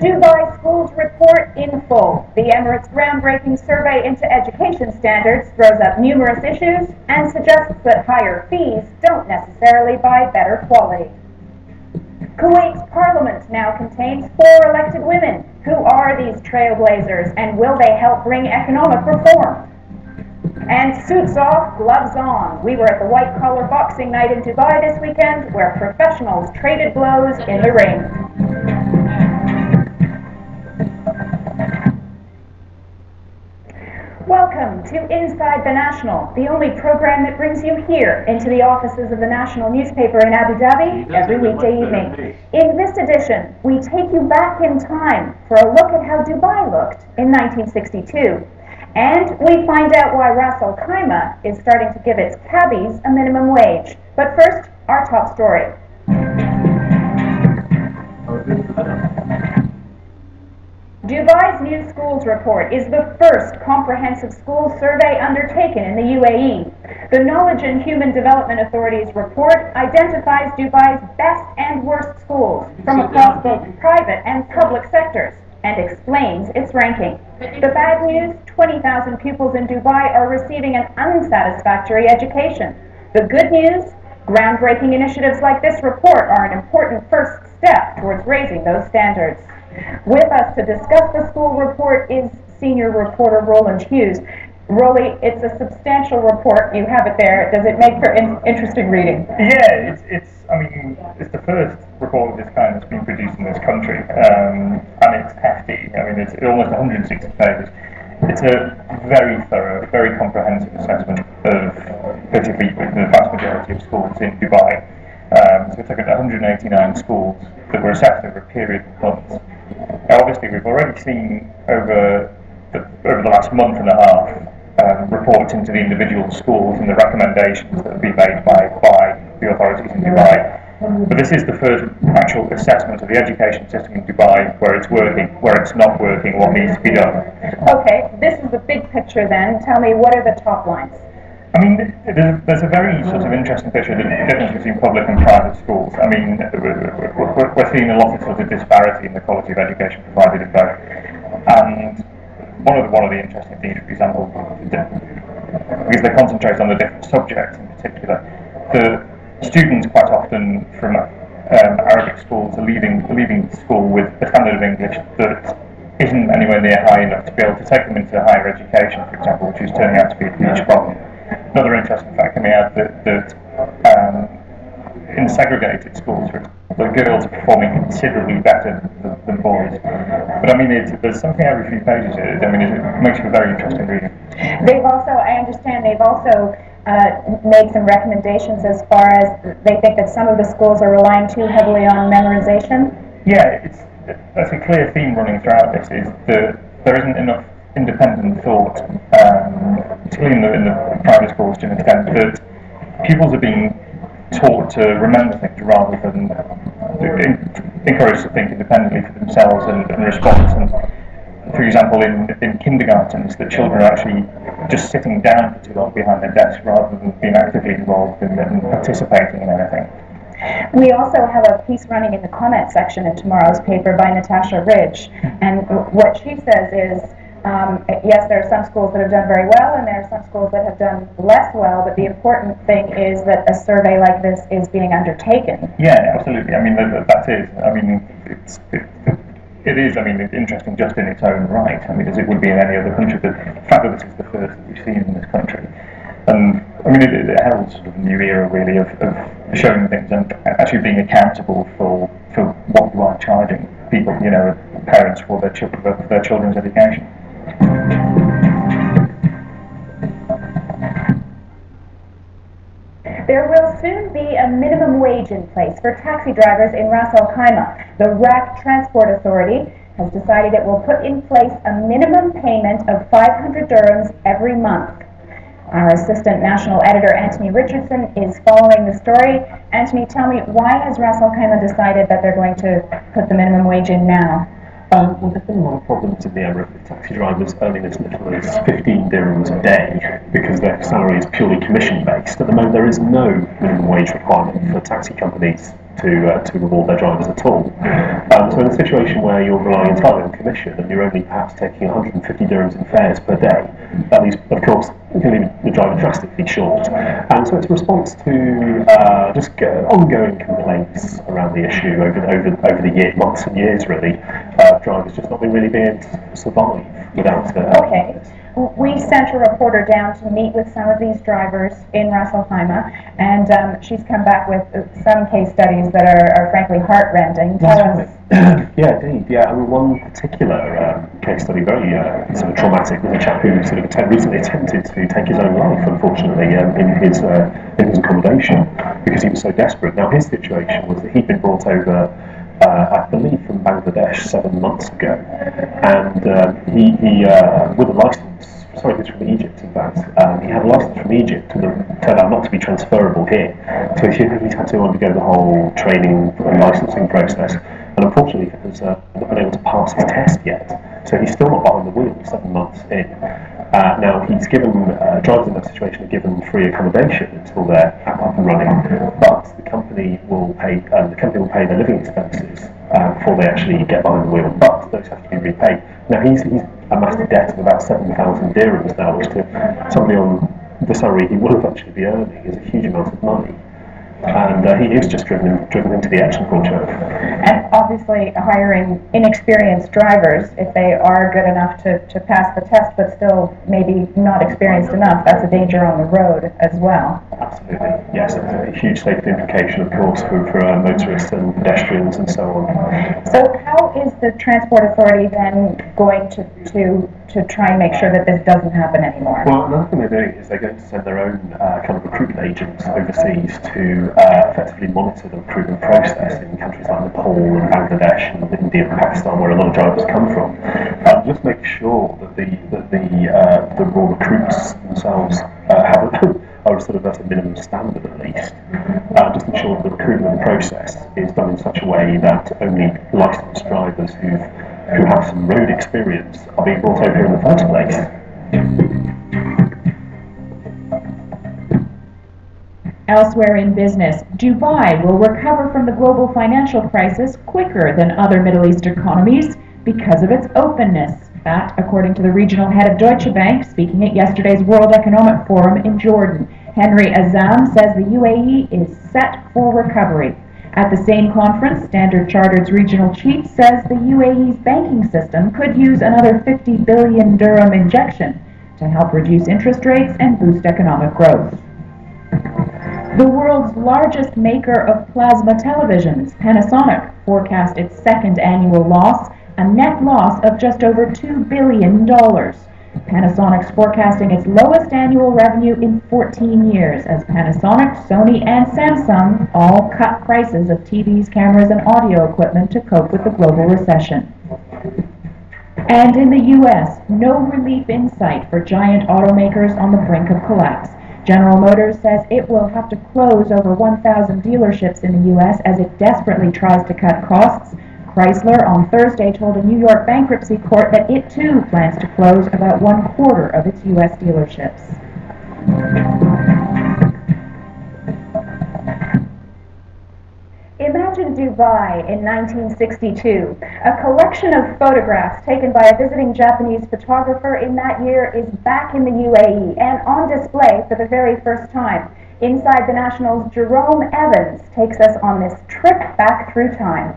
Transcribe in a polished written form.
Dubai Schools Report in full. The Emirates' groundbreaking survey into education standards throws up numerous issues and suggests that higher fees don't necessarily buy better quality. Kuwait's parliament now contains 4 elected women. Who are these trailblazers, and will they help bring economic reform? And suits off, gloves on. We were at the white-collar boxing night in Dubai this weekend, where professionals traded blows in the ring. Welcome to Inside the National, the only program that brings you here into the offices of the national newspaper in Abu Dhabi every weekday evening. In this edition, we take you back in time for a look at how Dubai looked in 1962. And we find out why Ras Al Khaimah is starting to give its cabbies a minimum wage. But first, our top story. Dubai's new schools report is the first comprehensive school survey undertaken in the UAE. The Knowledge and Human Development Authority's report identifies Dubai's best and worst schools from across both private and public sectors and explains its ranking. The bad news, 20,000 pupils in Dubai are receiving an unsatisfactory education. The good news, groundbreaking initiatives like this report are an important first step towards raising those standards. With us to discuss the school report is senior reporter Roland Hughes. Rolly, it's a substantial report. You have it there. Does it make for interesting reading? Yeah, it's the first report of this kind that's been produced in this country, and it's hefty. It's almost 160 pages. It's a very thorough, very comprehensive assessment of basically the vast majority of schools in Dubai. So it's like 189 schools that were assessed over a period of months. Now, obviously, we've already seen over the last month and a half reports into the individual schools and the recommendations that have been made by the authorities in Dubai. But this is the first actual assessment of the education system in Dubai, where it's working, where it's not working, what needs to be done. Okay, this is the big picture then. Tell me, what are the top lines? There's a very sort of interesting picture of the difference between public and private schools. We're seeing a lot of sort of disparity in the quality of education provided in both. And one of the interesting things, for example, because they concentrate on the different subjects in particular, the students quite often from Arabic schools are leaving school with a standard of English that isn't anywhere near high enough to be able to take them into higher education, for example, which is turning out to be a huge problem. Another interesting fact coming out that in segregated schools, the girls are performing considerably better than boys. But there's something every few pages here. It makes for very interesting reading. I understand they've also made some recommendations as far as they think that some of the schools are relying too heavily on memorization. Yeah, that's a clear theme running throughout this, is that there isn't enough independent thought, particularly in the private schools to an extent, that pupils are being taught to remember things rather than encouraged to think independently for themselves and respond. And for example, in kindergartens, the children are actually just sitting down for too long behind their desks rather than being actively involved and participating in anything. We also have a piece running in the comment section in tomorrow's paper by Natasha Ridge, and what she says is, yes, there are some schools that have done very well, and there are some schools that have done less well, but the important thing is that a survey like this is being undertaken. Yeah, absolutely. That is. It is interesting just in its own right, as it would be in any other country, but the fact that this is the first that we've seen in this country. And it heralds sort of a new era, really, of showing things and actually being accountable for what you are charging people, parents, for their children's education. There will soon be a minimum wage in place for taxi drivers in Ras Al Khaimah. The RAK Transport Authority has decided it will put in place a minimum payment of 500 dirhams every month. Our assistant national editor, Anthony Richardson, is following the story. Anthony, tell me, why has Ras Al Khaimah decided that they're going to put the minimum wage in now? Well, there's been a lot of problems in the Emirate with taxi drivers earning as little as 15 dirhams a day because their salary is purely commission-based. At the moment, there is no minimum wage requirement for taxi companies to reward their drivers at all. So in a situation where you're relying entirely on commission and you're only perhaps taking 150 dirhams in fares per day, that leaves, of course, leaving the driver drastically short. And so it's a response to just ongoing complaints around the issue over the year, months and years really, drivers just not really being able to survive without Okay. We sent a reporter down to meet with some of these drivers in Ras Al Khaimah, and she's come back with some case studies that are frankly heart-rending. Tell us. Yeah, indeed. Yeah, I mean, one particular case study, very sort of traumatic, was a chap who sort of recently attempted to take his own life, unfortunately, in his accommodation because he was so desperate. Now, his situation was that he'd been brought over, I believe, from Bangladesh 7 months ago, and he with a license. Sorry, he was from Egypt, in fact. He had a license from Egypt, and it turned out not to be transferable here. So he's had to undergo the whole training and licensing process. And unfortunately, he has not been able to pass his test yet. So he's still not behind the wheel 7 months in. Now, he's given, drivers in that situation are given free accommodation until they're up and running, but the company will pay their living expenses before they actually get behind the wheel, but those have to be repaid. Now, he's amassed a debt of about 7,000 dirhams now, which to somebody on the salary he would have actually be earning is a huge amount of money. And he is just driven into the edge, unfortunately. And obviously hiring inexperienced drivers, if they are good enough to pass the test but still maybe not experienced enough, that's a danger on the road as well. Absolutely, yes. It's a huge safety implication, of course, for motorists and pedestrians and so on. So how is the Transport Authority then going to try and make sure that this doesn't happen anymore? Well, another thing they're doing is they're going to send their own kind of recruitment agents overseas to effectively monitor the recruitment process in countries like Nepal and Bangladesh and India and Pakistan, where a lot of drivers come from. Just make sure that the raw recruits themselves are sort of at a minimum standard at least. Just ensure that the recruitment process is done in such a way that only licensed drivers who have some road experience are being brought over here in the first place. Elsewhere in business, Dubai will recover from the global financial crisis quicker than other Middle East economies because of its openness. That, according to the regional head of Deutsche Bank, speaking at yesterday's World Economic Forum in Jordan. Henry Azam says the UAE is set for recovery. At the same conference, Standard Chartered's regional chief says the UAE's banking system could use another 50 billion dirham injection to help reduce interest rates and boost economic growth. The world's largest maker of plasma televisions, Panasonic, forecast its second annual loss, a net loss of just over $2 billion. Panasonic's forecasting its lowest annual revenue in 14 years as Panasonic, Sony, and Samsung all cut prices of TVs, cameras, and audio equipment to cope with the global recession. And in the U.S., no relief in sight for giant automakers on the brink of collapse. General Motors says it will have to close over 1,000 dealerships in the U.S. as it desperately tries to cut costs. Chrysler on Thursday told a New York bankruptcy court that it too plans to close about 1/4 of its U.S. dealerships. Imagine Dubai in 1962. A collection of photographs taken by a visiting Japanese photographer in that year is back in the UAE and on display for the very first time. Inside the National's Jerome Evans takes us on this trip back through time.